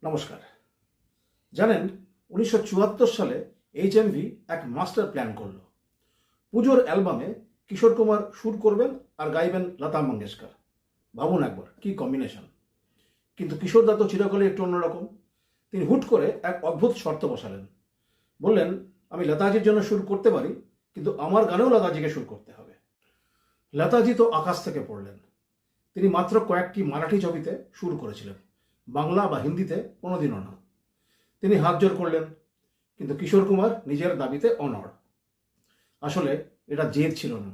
নমস্কার। জানেন 1974 সালে HMV এক মাস্টার প্ল্যান করলো। পুজোর অ্যালবামে কিশোর কুমার সুর করবেন আর গাইবেন লতা মঙ্গেশকর। ভাবুন একবার কি কম্বিনেশন। কিন্তু কিশোর দা তো চিরকালই একটু অন্যরকম। তিনি হুট করে এক অদ্ভুত শর্ত বসালেন। বললেন, আমি লতাজির জন্য সুর করতে পারি, কিন্তু আমার গানেও লতাজিকে সুর করতে হবে। লতাজি তো আকাশ থেকে পড়লেন। তিনি মাত্র কয়েকটি মারাঠি ছবিতে সুর করেছিলেন, বাংলা বা হিন্দিতে কোনোদিনও না। তিনি হাত জোর করলেন, কিন্তু কিশোর কুমার নিজের দাবিতে অনড়। আসলে এটা জেদ ছিল না,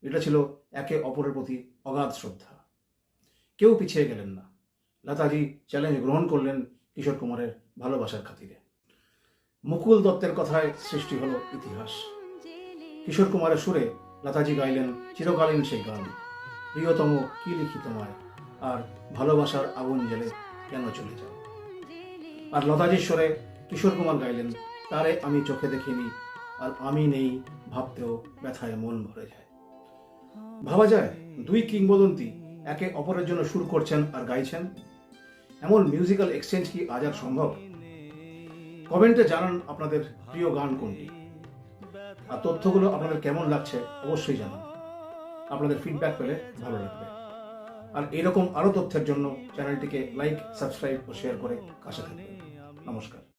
এটা ছিল একে অপরের প্রতি অগাধ শ্রদ্ধা। কেউ পিছিয়ে গেলেন না। লতাজি চ্যালেঞ্জ গ্রহণ করলেন কিশোর কুমারের ভালোবাসার খাতিরে। মুকুল দত্তের কথায় সৃষ্টি হলো ইতিহাস। কিশোর কুমারের সুরে লতাজি গাইলেন চিরকালীন সেই গান, প্রিয়তম কি লিখি তোমায়, আর ভালোবাসার আগুন জ্বেলে কেন চলে যাও। আর লতাজির স্বরে কিশোর কুমার গাইলেন, তারে আমি চোখে দেখিনি, আর আমি নেই ভাবতেও ব্যথায় মন ভরে যায়। ভাবা যায় দুই কিংবদন্তি একে অপরের জন্য সুর করছেন আর গাইছেন। এমন মিউজিক্যাল এক্সচেঞ্জ কি আজ আর সম্ভব? কমেন্টে জানান আপনাদের প্রিয় গান কোনটি, আর তথ্যগুলো আপনাদের কেমন লাগছে অবশ্যই জানান। আপনাদের ফিডব্যাক পেলে ভালো লাগবে। আর এরকম আরো তথ্যের জন্য চ্যানেলটিকে লাইক, সাবস্ক্রাইব ও শেয়ার করে কাছে থাকবেন। নমস্কার।